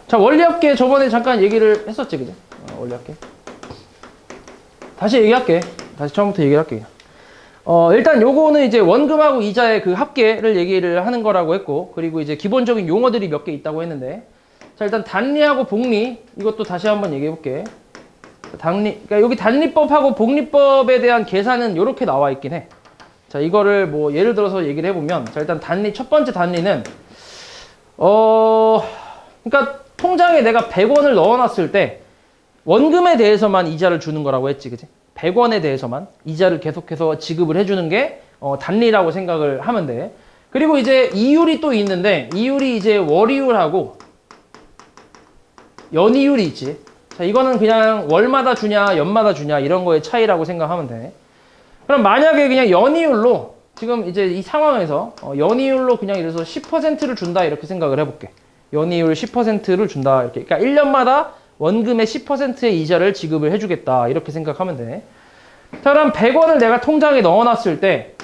자, 원리합계 저번에 잠깐 얘기를 했었지, 그죠? 원리합계. 다시 얘기할게. 다시 처음부터 얘기할게. 일단 요거는 이제 원금하고 이자의 그 합계를 얘기를 하는 거라고 했고, 그리고 이제 기본적인 용어들이 몇 개 있다고 했는데, 자, 일단 단리하고 복리, 이것도 다시 한번 얘기해 볼게. 그러니까 여기 단리법하고 복리법에 대한 계산은 이렇게 나와 있긴 해. 자, 이거를 뭐 예를 들어서 얘기를 해보면, 자, 일단 단리, 첫 번째 단리는, 그러니까 통장에 내가 100원을 넣어놨을 때, 원금에 대해서만 이자를 주는 거라고 했지, 그치? 100원에 대해서만 이자를 계속해서 지급을 해주는 게 단리라고 생각을 하면 돼. 그리고 이제 이율이 또 있는데, 이율이 이제 월이율하고 연이율이 있지. 자, 이거는 그냥 월마다 주냐, 연마다 주냐, 이런 거의 차이라고 생각하면 돼. 그럼 만약에 그냥 연이율로, 지금 이제 이 상황에서 연이율로 그냥 이래서 10%를 준다, 이렇게 생각을 해볼게. 연이율 10%를 준다, 이렇게. 그러니까 1년마다 원금의 10%의 이자를 지급을 해주겠다, 이렇게 생각하면 돼. 자, 그럼 100원을 내가 통장에 넣어놨을 때,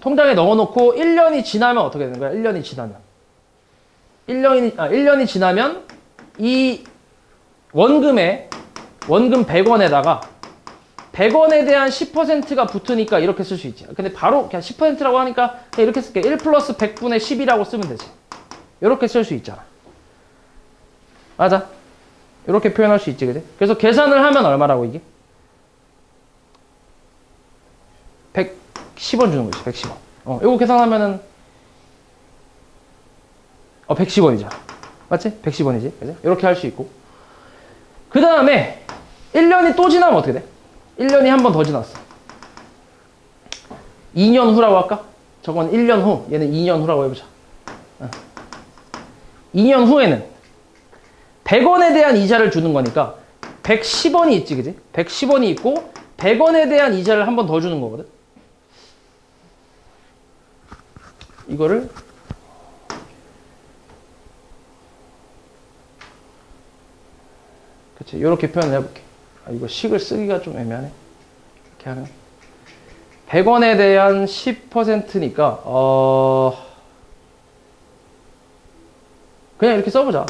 통장에 넣어놓고 1년이 지나면 어떻게 되는 거야? 1년이 지나면. 1년이 지나면 이 원금 100원에다가 100원에 대한 10%가 붙으니까 이렇게 쓸 수 있지. 근데 바로 그냥 10%라고 하니까 그냥 이렇게 쓸게. 1 플러스 100분의 10이라고 쓰면 되지. 이렇게 쓸 수 있잖아. 맞아. 이렇게 표현할 수 있지, 그지? 그래서 계산을 하면 얼마라고, 이게? 110원 주는 거지, 110원. 이거 계산하면은 110원이잖아. 맞지? 110원이지, 그지? 이렇게 할 수 있고. 그 다음에 1년이 또 지나면 어떻게 돼? 1년이 한 번 더 지났어. 2년 후라고 할까? 저건 1년 후, 얘는 2년 후라고 해보자. 2년 후에는 100원에 대한 이자를 주는 거니까 110원이 있지, 그지? 110원이 있고 100원에 대한 이자를 한 번 더 주는 거거든. 이거를 그치, 이렇게 표현을 해볼게. 이거 식을 쓰기가 좀 애매하네. 이렇게 하면 100원에 대한 10%니까 그냥 이렇게 써보자.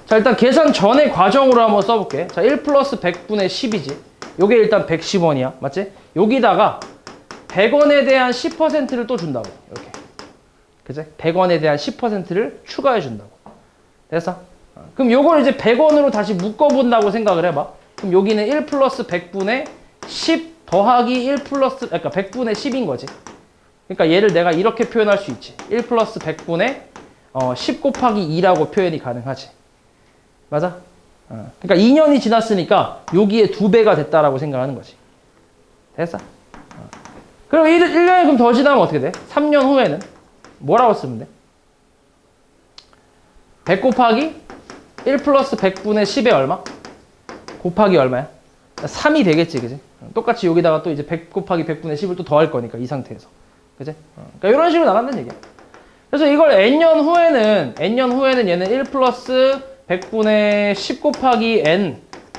자, 일단 계산 전의 과정으로 한번 써볼게. 자, 1 플러스 100분의 10이지. 요게 일단 110원이야. 맞지? 여기다가 100원에 대한 10%를 또 준다고. 이렇게. 그치? 100원에 대한 10%를 추가해 준다고. 됐어? 그럼 요걸 이제 100원으로 다시 묶어본다고 생각을 해봐. 그럼 여기는 1 플러스 100분의 10 더하기 1 플러스, 그러니까 100분의 10인 거지. 그러니까 얘를 내가 이렇게 표현할 수 있지. 1 플러스 100분의 10 곱하기 2라고 표현이 가능하지. 맞아? 그러니까 2년이 지났으니까 여기에 2배가 됐다라고 생각하는 거지. 됐어? 그럼 1년이 그럼 더 지나면 어떻게 돼? 3년 후에는 뭐라고 쓰면 돼? 100 곱하기 1 플러스 100분의 10에 얼마? 곱하기 얼마야? 3이 되겠지, 그지? 똑같이 여기다가 또 이제 100 곱하기 100분의 10을 또 더할 거니까, 이 상태에서. 그지? 그러니까 이런 식으로 나간다는 얘기야. 그래서 이걸 n년 후에는 얘는 1 플러스 100분의 10 곱하기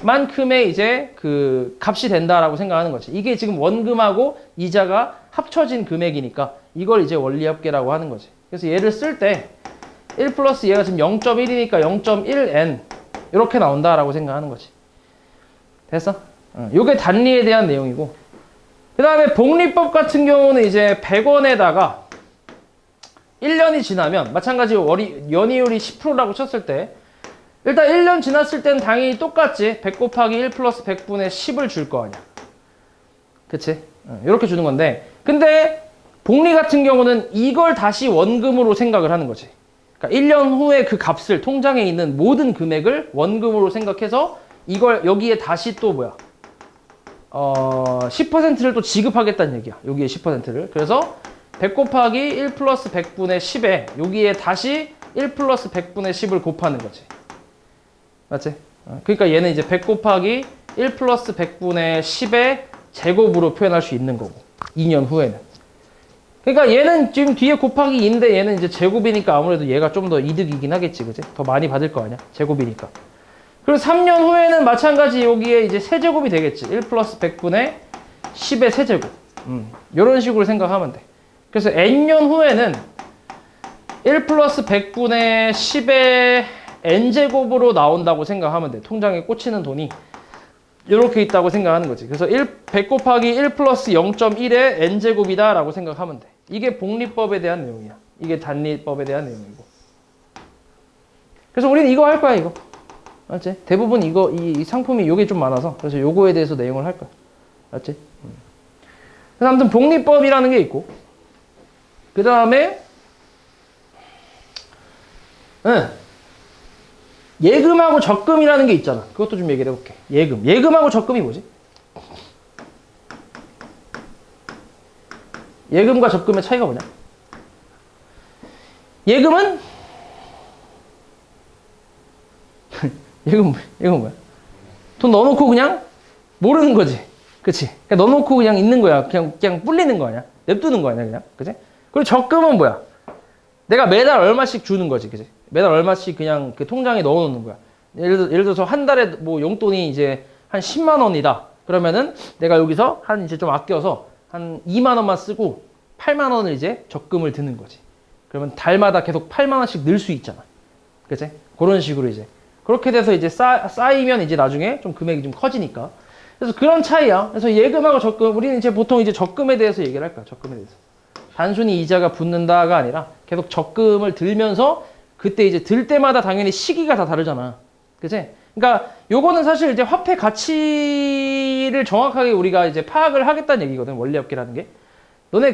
n만큼의 이제 그 값이 된다라고 생각하는 거지. 이게 지금 원금하고 이자가 합쳐진 금액이니까 이걸 이제 원리합계라고 하는 거지. 그래서 얘를 쓸 때 1 플러스 얘가 지금 0.1이니까 0.1n 이렇게 나온다라고 생각하는 거지. 됐어? 요게 단리에 대한 내용이고, 그 다음에 복리법 같은 경우는 이제 100원에다가 1년이 지나면 마찬가지로 연이율이 10%라고 쳤을 때 일단 1년 지났을 때는 당연히 똑같지. 100 곱하기 1 플러스 100분의 10을 줄 거 아니야. 그치? 이렇게 주는 건데, 근데 복리 같은 경우는 이걸 다시 원금으로 생각을 하는 거지. 그러니까 1년 후에 그 값을, 통장에 있는 모든 금액을 원금으로 생각해서 이걸 여기에 다시 또 10%를 또 지급하겠다는 얘기야. 여기에 10%를. 그래서 100 곱하기 1 플러스 100분의 10에 여기에 다시 1 플러스 100분의 10을 곱하는 거지. 맞지? 그러니까 얘는 이제 100 곱하기 1 플러스 100분의 10의 제곱으로 표현할 수 있는 거고, 2년 후에는. 그러니까 얘는 지금 뒤에 곱하기 2인데 얘는 이제 제곱이니까 아무래도 얘가 좀 더 이득이긴 하겠지, 그지? 더 많이 받을 거 아니야? 제곱이니까. 그리고 3년 후에는 마찬가지 여기에 이제 세제곱이 되겠지. 1 플러스 100분의 10의 세제곱. 이런 식으로 생각하면 돼. 그래서 n년 후에는 1 플러스 100분의 10의 n제곱으로 나온다고 생각하면 돼. 통장에 꽂히는 돈이 이렇게 있다고 생각하는 거지. 그래서 100 곱하기 1 플러스 0.1의 n제곱이다 라고 생각하면 돼. 이게 복리법에 대한 내용이야. 이게 단리법에 대한 내용이고. 그래서 우리는 이거 할 거야, 이거. 알았지? 대부분 이거, 이 상품이 요게 좀 많아서. 그래서 요거에 대해서 내용을 할 거야. 알았지? 그래서 아무튼 복리법이라는 게 있고. 그 다음에, 예금하고 적금이라는 게 있잖아. 그것도 좀 얘기를 해볼게. 예금. 예금하고 적금이 뭐지? 예금과 적금의 차이가 뭐냐? 예금은 예금 뭐야? 돈 넣어놓고 그냥 모르는 거지. 그치? 그냥 넣어놓고 그냥 있는 거야. 그냥 불리는 거 아니야? 냅두는 거 아니야, 그냥? 그치? 그리고 적금은 뭐야? 내가 매달 얼마씩 주는 거지, 그치? 매달 얼마씩 그냥 그 통장에 넣어놓는 거야. 예를 들어서 한 달에 뭐 용돈이 이제 한 10만 원이다. 그러면은 내가 여기서 한 이제 좀 아껴서 한 2만 원만 쓰고 8만 원을 이제 적금을 드는 거지. 그러면 달마다 계속 8만 원씩 늘 수 있잖아. 그치? 그런 식으로 이제. 그렇게 돼서 이제 쌓이면 이제 나중에 좀 금액이 좀 커지니까. 그래서 그런 차이야. 그래서 예금하고 적금, 우리는 이제 보통 이제 적금에 대해서 얘기를 할 거야. 적금에 대해서. 단순히 이자가 붙는다가 아니라 계속 적금을 들면서 그때 이제 들 때마다 당연히 시기가 다 다르잖아. 그치? 그러니까 요거는 사실 이제 화폐 가치를 정확하게 우리가 이제 파악을 하겠다는 얘기거든. 원리업계라는 게. 너네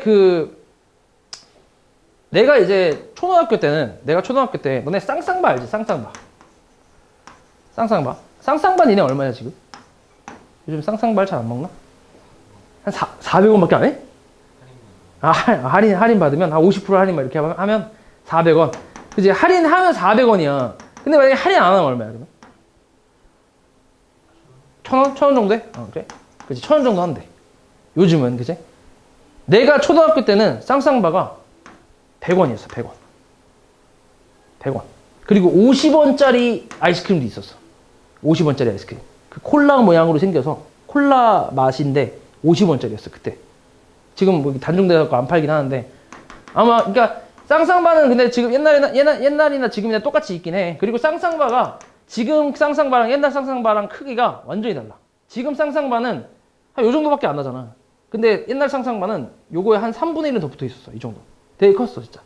내가 이제 초등학교 때 너네 쌍쌍바 알지? 쌍쌍바. 쌍쌍바 니네 얼마냐 지금? 요즘 쌍쌍바를 잘 안 먹나? 한 400원밖에 안 해? 할인 받으면 한 50% 할인 막 이렇게 하면 400원. 그치? 할인하면 400원이야. 근데 만약에 할인 안 하면 얼마야, 그러면? 1,000원? 1,000원 정도 해? 그래? 그치? 1,000원 정도 한대. 요즘은, 그치? 내가 초등학교 때는 쌍쌍바가 100원이었어, 100원. 100원. 그리고 50원짜리 아이스크림도 있었어. 50원짜리 아이스크림. 그 콜라 모양으로 생겨서 콜라 맛인데 50원짜리였어, 그때. 지금 뭐 단종돼서 안 팔긴 하는데. 아마, 그러니까 쌍쌍바는 근데 지금 옛날이나 지금이나 똑같이 있긴 해. 그리고 쌍쌍바가 지금 쌍쌍바랑 옛날 쌍쌍바랑 크기가 완전히 달라. 지금 쌍쌍바는 한 요 정도밖에 안 나잖아. 근데 옛날 쌍쌍바는 요거에 한 3분의 1은 더 붙어 있었어. 이 정도. 되게 컸어, 진짜.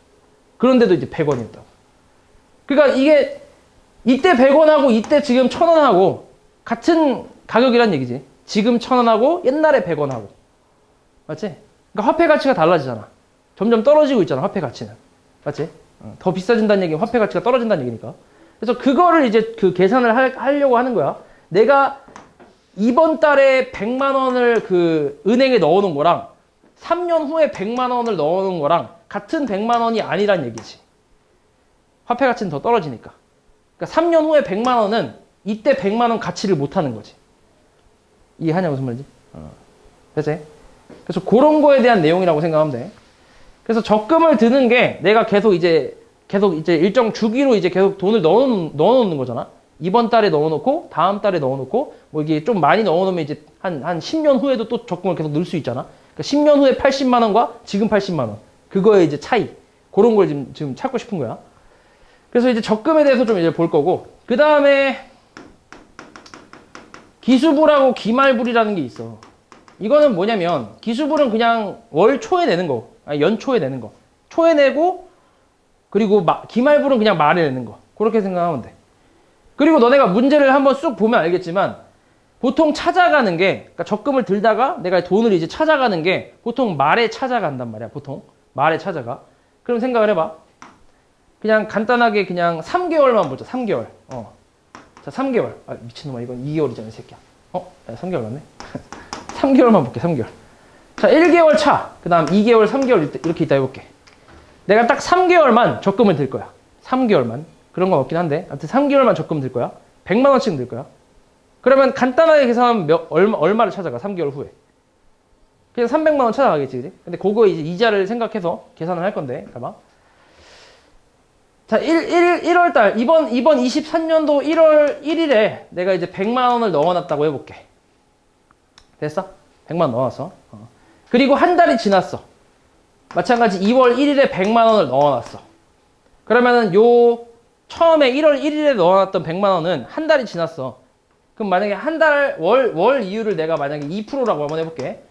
그런데도 이제 100원이었다고. 그러니까 이게 이때 100원하고 이때 지금 1,000원하고 같은 가격이란 얘기지. 지금 1,000원하고 옛날에 100원하고. 맞지? 그러니까 화폐 가치가 달라지잖아. 점점 떨어지고 있잖아, 화폐 가치는. 맞지? 더 비싸진다는 얘기는 화폐 가치가 떨어진다는 얘기니까. 그래서 그거를 이제 그 계산을 하려고 하는 거야. 내가 이번 달에 100만 원을 그 은행에 넣어놓은 거랑 3년 후에 100만 원을 넣어놓은 거랑 같은 100만 원이 아니란 얘기지. 화폐 가치는 더 떨어지니까. 그러니까 3년 후에 100만 원은 이때 100만 원 가치를 못 하는 거지. 이해하냐, 무슨 말인지? 그치? 그래서 그런 거에 대한 내용이라고 생각하면 돼. 그래서 적금을 드는 게 내가 계속 이제 일정 주기로 이제 계속 돈을 넣어놓는 거잖아. 이번 달에 넣어놓고, 다음 달에 넣어놓고, 뭐 이게 좀 많이 넣어놓으면 이제 한 10년 후에도 또 적금을 계속 넣을 수 있잖아. 그러니까 10년 후에 80만 원과 지금 80만 원. 그거의 이제 차이. 그런 걸 지금 찾고 싶은 거야. 그래서 이제 적금에 대해서 좀 이제 볼 거고, 그 다음에 기수불하고 기말불이라는 게 있어. 이거는 뭐냐면, 기수불은 그냥 월 초에 내는 거, 아니 연초에 내는 거. 초에 내고, 그리고 기말불은 그냥 말에 내는 거. 그렇게 생각하면 돼. 그리고 너네가 문제를 한번 쑥 보면 알겠지만, 보통 찾아가는 게, 그러니까 적금을 들다가 내가 돈을 이제 찾아가는 게 보통 말에 찾아간단 말이야, 보통. 말에 찾아가. 그럼 생각을 해봐. 그냥 간단하게 그냥 3개월만 보자, 3개월. 자, 3개월. 아, 미친놈아, 이건 2개월이잖아, 이 새끼야. 야, 3개월 맞네? 3개월만 볼게, 3개월. 자, 1개월 차. 그 다음 2개월, 3개월 이렇게 있다 해볼게. 내가 딱 3개월만 적금을 들 거야. 3개월만. 그런 건 없긴 한데. 아무튼 3개월만 적금 들 거야. 100만 원씩 들 거야. 그러면 간단하게 계산하면 얼마를 찾아가, 3개월 후에. 그냥 300만 원 찾아가겠지, 그지? 근데 그거 이제 이자를 생각해서 계산을 할 건데, 봐봐. 자, 1월달, 이번 23년도 1월 1일에 내가 이제 100만 원을 넣어놨다고 해볼게. 됐어? 100만 원 넣어놨어. 그리고 한 달이 지났어. 마찬가지 2월 1일에 100만 원을 넣어놨어. 그러면은 요 처음에 1월 1일에 넣어놨던 100만 원은 한 달이 지났어. 그럼 만약에 한 달 월 이율을 내가 만약에 2%라고 한번 해볼게.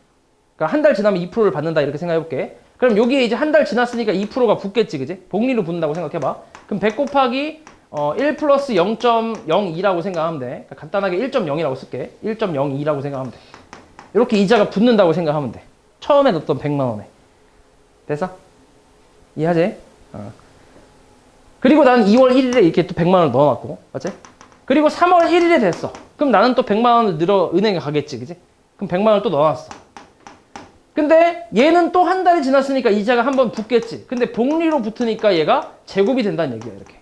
그러니까 한 달 지나면 2%를 받는다 이렇게 생각해볼게. 그럼 여기에 이제 한 달 지났으니까 2%가 붙겠지, 그지? 복리로 붙는다고 생각해봐. 그럼 100 곱하기 1 플러스 0.02라고 생각하면 돼. 그러니까 간단하게 1.0이라고 쓸게. 1.02라고 생각하면 돼. 이렇게 이자가 붙는다고 생각하면 돼. 처음에 넣었던 100만 원에. 됐어? 이해하지? 그리고 나는 2월 1일에 이렇게 또 100만 원을 넣어놨고, 맞지? 그리고 3월 1일에 됐어. 그럼 나는 또 100만 원을 늘어 은행에 가겠지, 그지? 그럼 100만 원을 또 넣어놨어. 근데 얘는 또 한 달이 지났으니까 이자가 한 번 붙겠지. 근데 복리로 붙으니까 얘가 제곱이 된다는 얘기야, 이렇게.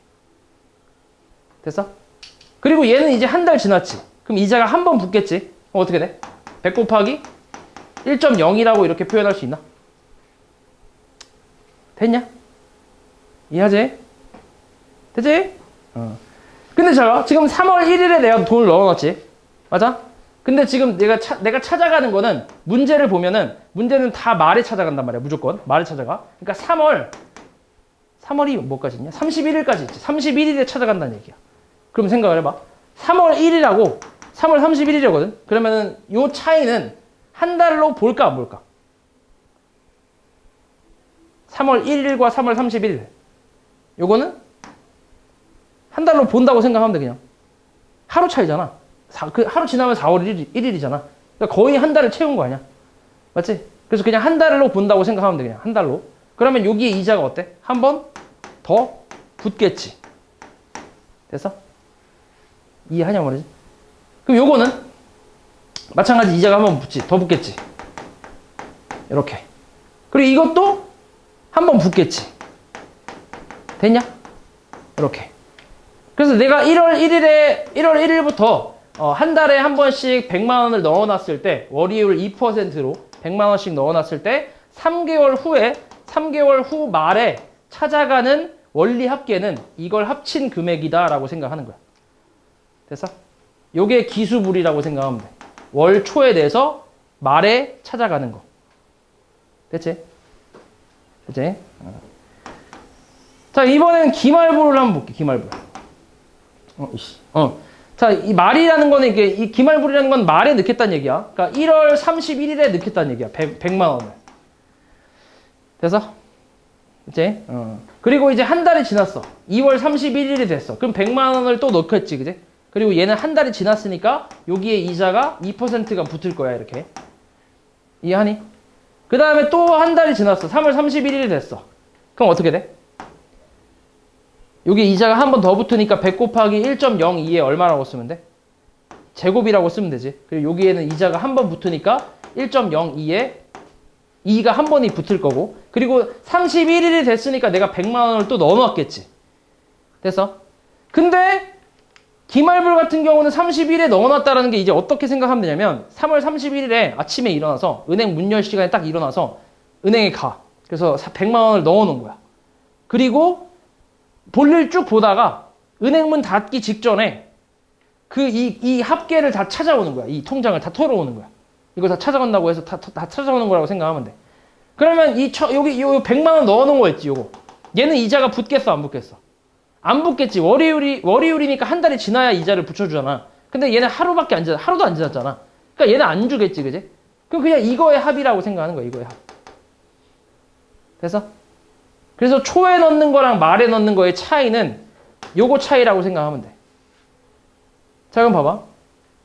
됐어? 그리고 얘는 이제 한 달 지났지. 그럼 이자가 한 번 붙겠지. 그럼 어떻게 돼? 100 곱하기 1.0이라고 이렇게 표현할 수 있나? 됐냐? 이해하지? 되지? 근데 잘 봐. 지금 3월 1일에 내가 돈을 넣어놨지. 맞아? 근데 지금 내가 찾아가는 거는 문제를 보면은 문제는 다 말에 찾아간단 말이야. 무조건. 말에 찾아가. 그러니까 3월이 뭐까지 있냐? 31일까지 있지. 31일에 찾아간다는 얘기야. 그럼 생각을 해봐. 3월 1일하고 3월 31일이거든? 그러면은 요 차이는 한 달로 볼까 안 볼까? 3월 1일과 3월 31일. 요거는 한 달로 본다고 생각하면 돼, 그냥. 하루 차이잖아. 하루 지나면 4월 1일이잖아. 그러니까 거의 한 달을 채운 거 아니야. 맞지? 그래서 그냥 한 달로 본다고 생각하면 돼, 그냥. 한 달로. 그러면 여기에 이자가 어때? 한 번 더 붙겠지. 됐어? 이해하냐 말이지? 그럼 요거는 마찬가지 이자가 한 번 붙지. 더 붙겠지. 이렇게. 그리고 이것도 한 번 붙겠지. 됐냐? 이렇게. 그래서 내가 1월 1일부터 한 달에 한 번씩 100만 원을 넣어놨을 때 월이율 2%로 100만 원씩 넣어놨을 때 3개월 후 말에 찾아가는 원리 합계는 이걸 합친 금액이다라고 생각하는 거야. 됐어? 요게 기수불이라고 생각하면 돼. 월 초에 대해서 말에 찾아가는 거. 됐지? 됐지? 자, 이번엔 기말부를 한번 볼게. 기말부. 자, 이 말이라는 거는 이게 이 기말부리라는 건 말에 넣겠다는 얘기야. 그러니까 1월 31일에 넣겠다는 얘기야. 100만 원을. 됐어? 그치? 그리고 이제 한 달이 지났어. 2월 31일이 됐어. 그럼 100만 원을 또 넣겠지, 그지? 그리고 얘는 한 달이 지났으니까 여기에 이자가 2%가 붙을 거야, 이렇게. 이해하니? 그 다음에 또 한 달이 지났어. 3월 31일이 됐어. 그럼 어떻게 돼? 여기 이자가 한 번 더 붙으니까 100 곱하기 1.02에 얼마라고 쓰면 돼? 제곱이라고 쓰면 되지. 그리고 여기에는 이자가 한 번 붙으니까 1.02에 2가 한 번이 붙을 거고, 그리고 31일이 됐으니까 내가 100만 원을 또 넣어놨겠지. 됐어? 근데 기말불 같은 경우는 30일에 넣어놨다라는 게 이제 어떻게 생각하면 되냐면 3월 31일에 아침에 일어나서 은행 문 열 시간에 딱 일어나서 은행에 가. 그래서 100만 원을 넣어놓은 거야. 그리고 볼일 쭉 보다가 은행 문 닫기 직전에 이 합계를 다 찾아오는 거야. 이 통장을 다 털어오는 거야. 이거 다 찾아간다고 해서 다 찾아오는 거라고 생각하면 돼. 여기 100만 원 넣어놓은 거 있지, 요거. 얘는 이자가 붙겠어, 안 붙겠어? 안 붙겠지. 월이율이니까 한 달이 지나야 이자를 붙여주잖아. 근데 얘는 하루도 안 지났잖아. 그러니까 얘는 안 주겠지, 그지? 그럼 그냥 이거의 합이라고 생각하는 거야, 이거의 합. 됐어? 그래서 초에 넣는 거랑 말에 넣는 거의 차이는 요거 차이라고 생각하면 돼. 자, 그럼 봐봐.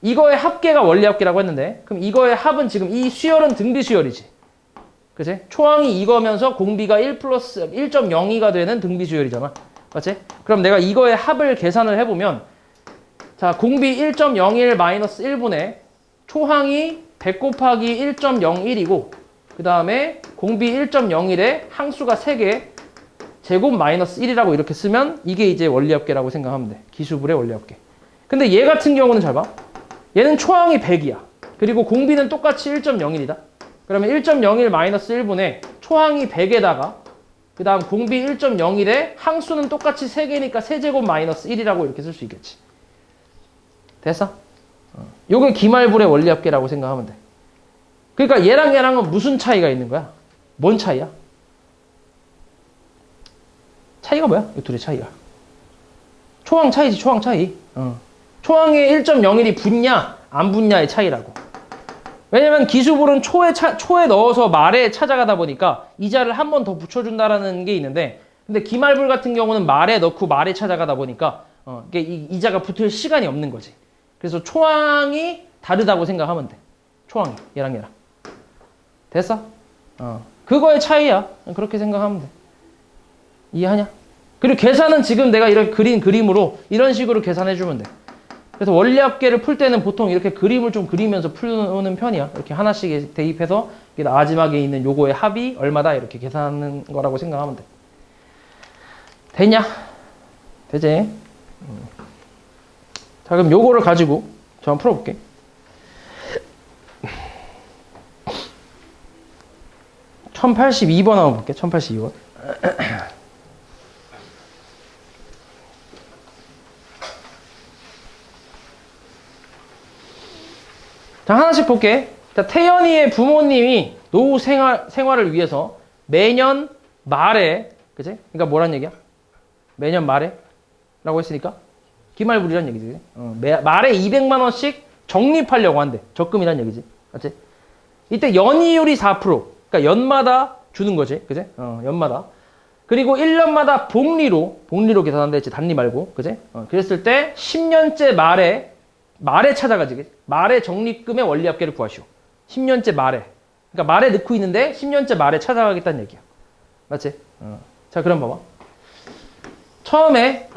이거의 합계가 원리 합계라고 했는데, 그럼 이거의 합은 지금 이 수열은 등비 수열이지. 그치? 초항이 이거면서 공비가 1 플러스 1.02가 되는 등비 수열이잖아. 맞지? 그럼 내가 이거의 합을 계산을 해보면, 자, 공비 1.01 마이너스 1분의 초항이 100 곱하기 1.01이고, 그 다음에 공비 1.01에 항수가 3개, 제곱 마이너스 1이라고 이렇게 쓰면 이게 이제 원리합계라고 생각하면 돼. 기수불의 원리합계. 근데 얘 같은 경우는 잘 봐. 얘는 초항이 100이야. 그리고 공비는 똑같이 1.01이다. 그러면 1.01 마이너스 1분의 초항이 100에다가 그 다음 공비 1.01에 항수는 똑같이 3개니까 세제곱 마이너스 1이라고 이렇게 쓸 수 있겠지. 됐어? 요게 기말불의 원리합계라고 생각하면 돼. 그러니까 얘랑 얘랑은 무슨 차이가 있는 거야? 뭔 차이야? 차이가 뭐야? 이 둘의 차이가. 초항 차이지, 초항 차이. 초항에 1.01이 붙냐, 안 붙냐의 차이라고. 왜냐면 기수볼은 초에 넣어서 말에 찾아가다 보니까 이자를 한 번 더 붙여준다라는 게 있는데, 근데 기말불 같은 경우는 말에 넣고 말에 찾아가다 보니까 이게 이자가 붙을 시간이 없는 거지. 그래서 초항이 다르다고 생각하면 돼. 초항이 얘랑 얘랑. 됐어? 그거의 차이야. 그렇게 생각하면 돼. 이해하냐? 그리고 계산은 지금 내가 이렇게 그린 그림으로 이런 식으로 계산해주면 돼. 그래서 원리합계를 풀 때는 보통 이렇게 그림을 좀 그리면서 푸는 편이야. 이렇게 하나씩 대입해서 마지막에 있는 요거의 합이 얼마다 이렇게 계산하는 거라고 생각하면 돼. 됐냐? 되지? 자, 그럼 요거를 가지고 저 한번 풀어볼게. (1082번) 한번 볼게. 1082번. 자, 하나씩 볼게. 자, 태연이의 부모님이 노후 생활을 위해서 매년 말에, 그치? 그러니까 뭐란 얘기야? 매년 말에? 라고 했으니까 기말불이란 얘기지. 말에 200만 원씩 적립하려고 한대. 적금이란 얘기지. 맞지? 이때 연이율이 4%. 그러니까 연마다 주는 거지. 그치? 연마다. 그리고 1년마다 복리로 계산한다 했지. 단리 말고. 그치? 그랬을 때 10년째 말에 찾아가지. 그치? 말에 적립금의 원리합계를 구하시오. 10년째 말에. 그러니까 말에 넣고 있는데 10년째 말에 찾아가겠다는 얘기야. 맞지? 자, 그럼 봐봐. 처음에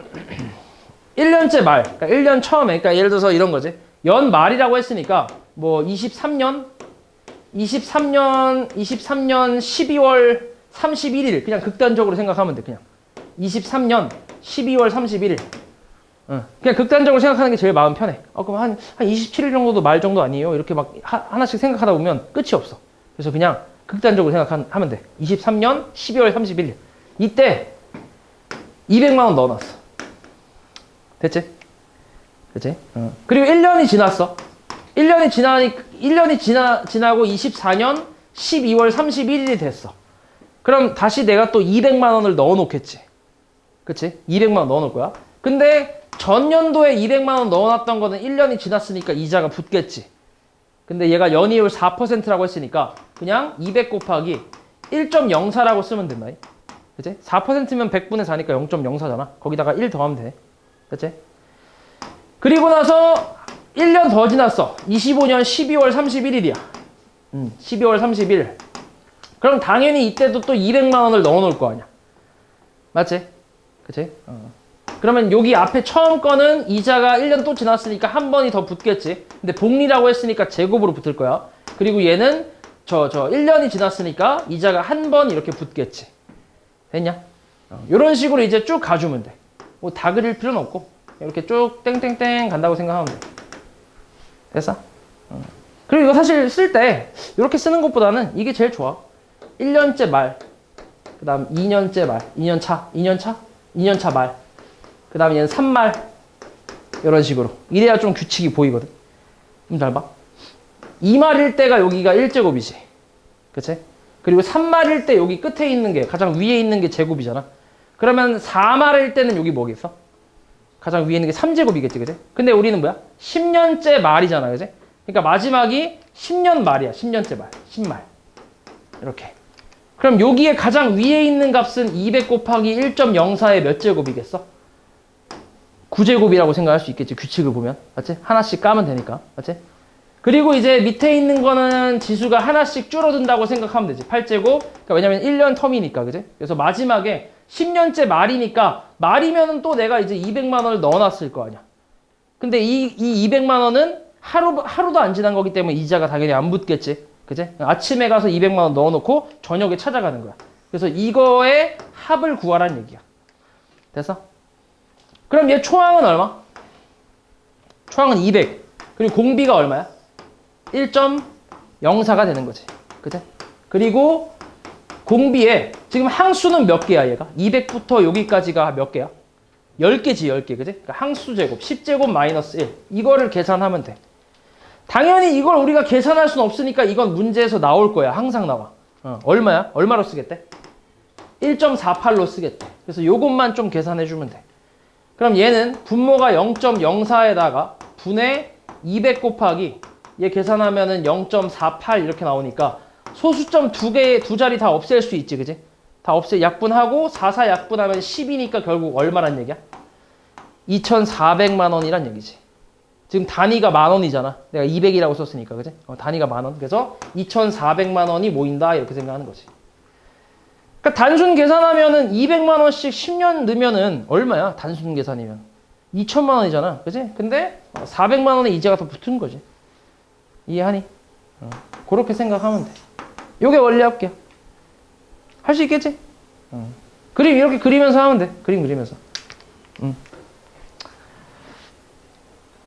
1년째 말, 그러니까 1년 처음에, 그러니까 예를 들어서 이런 거지. 연 말이라고 했으니까 뭐 23년 12월 31일 그냥 극단적으로 생각하면 돼. 그냥 23년 12월 31일. 그냥 극단적으로 생각하는 게 제일 마음 편해. 그럼 한 27일 정도도 말 정도 아니에요? 이렇게 막 하나씩 생각하다 보면 끝이 없어. 그래서 그냥 극단적으로 생각하면 돼. 23년 12월 31일. 이때 200만 원 넣어놨어. 됐지? 그치? 그리고 1년이 지났어. 1년이 지나고 24년 12월 31일이 됐어. 그럼 다시 내가 또 200만 원을 넣어 놓겠지. 그치? 200만 원 넣어 놓을 거야. 근데 전년도에 200만 원 넣어놨던 거는 1년이 지났으니까 이자가 붙겠지. 근데 얘가 연이율 4%라고 했으니까 그냥 200 곱하기 1.04라고 쓰면 된다. 그치? 4%면 100분의 4니까 0.04잖아. 거기다가 1 더하면 돼. 그치? 그리고 나서 1년 더 지났어. 25년 12월 31일이야. 12월 30일. 그럼 당연히 이때도 또 200만 원을 넣어 놓을 거 아니야. 맞지? 그치? 그러면 여기 앞에 처음 거는 이자가 1년 또 지났으니까 한 번이 더 붙겠지. 근데 복리라고 했으니까 제곱으로 붙을 거야. 그리고 얘는 1년이 지났으니까 이자가 한 번 이렇게 붙겠지. 됐냐? 이런 식으로 이제 쭉 가주면 돼. 뭐 다 그릴 필요는 없고 이렇게 쭉 땡땡땡 간다고 생각하면 돼. 됐어? 그리고 이거 사실 쓸 때 이렇게 쓰는 것보다는 이게 제일 좋아. 1년째 말, 그 다음 2년째 말, 2년차 말, 그 다음에 얘는 3말 이런 식으로. 이래야 좀 규칙이 보이거든. 좀 잘 봐. 2말일 때가 여기가 1제곱이지. 그치? 그리고 3말일 때 여기 끝에 있는 게 가장 위에 있는 게 제곱이잖아. 그러면 4말일 때는 여기 뭐겠어? 가장 위에 있는 게 3제곱이겠지. 그치? 근데 우리는 뭐야? 10년째 말이잖아. 그치? 그러니까 마지막이 10년 말이야. 10년째 말. 10말. 이렇게. 그럼 여기에 가장 위에 있는 값은 200 곱하기 1.04의 몇 제곱이겠어? 9제곱이라고 생각할 수 있겠지. 규칙을 보면. 맞지? 하나씩 까면 되니까. 맞지? 그리고 이제 밑에 있는 거는 지수가 하나씩 줄어든다고 생각하면 되지. 8제곱. 그러니까 왜냐면 1년 텀이니까. 그지? 그래서 마지막에 10년째 말이니까 말이면은 또 내가 이제 200만 원을 넣어놨을 거 아니야. 근데 이 200만 원은 하루도 안 지난 거기 때문에 이자가 당연히 안 붙겠지. 그지? 아침에 가서 200만 원 넣어놓고 저녁에 찾아가는 거야. 그래서 이거의 합을 구하라는 얘기야. 됐어? 그럼 얘 초항은 얼마? 초항은 200. 그리고 공비가 얼마야? 1.04가 되는 거지. 그치? 그리고 공비에 지금 항수는 몇 개야, 얘가? 200부터 여기까지가 몇 개야? 10개지, 10개. 그치? 그러니까 항수 제곱, 10제곱 마이너스 1. 이거를 계산하면 돼. 당연히 이걸 우리가 계산할 수는 없으니까 이건 문제에서 나올 거야. 항상 나와. 얼마야? 얼마로 쓰겠대? 1.48로 쓰겠대. 그래서 요것만 좀 계산해 주면 돼. 그럼 얘는 분모가 0.04에다가 분의 200 곱하기 얘 계산하면은 0.48 이렇게 나오니까 소수점 두 자리 다 없앨 수 있지, 그지? 다 약분하고 4 약분하면 10이니까 결국 얼마란 얘기야? 2,400만 원이란 얘기지. 지금 단위가 만 원이잖아. 내가 200이라고 썼으니까, 그지? 단위가 만 원. 그래서 2,400만 원이 모인다 이렇게 생각하는 거지. 그러니까 단순 계산하면은 200만 원씩 10년 넣으면은 얼마야? 단순 계산이면 2천만 원이잖아, 그지? 근데 400만 원의 이자가 더 붙은 거지. 이해하니? 그렇게 생각하면 돼. 요게 원리 할게요. 할 수 있겠지? 그림 이렇게 그리면서 하면 돼. 그림 그리면서.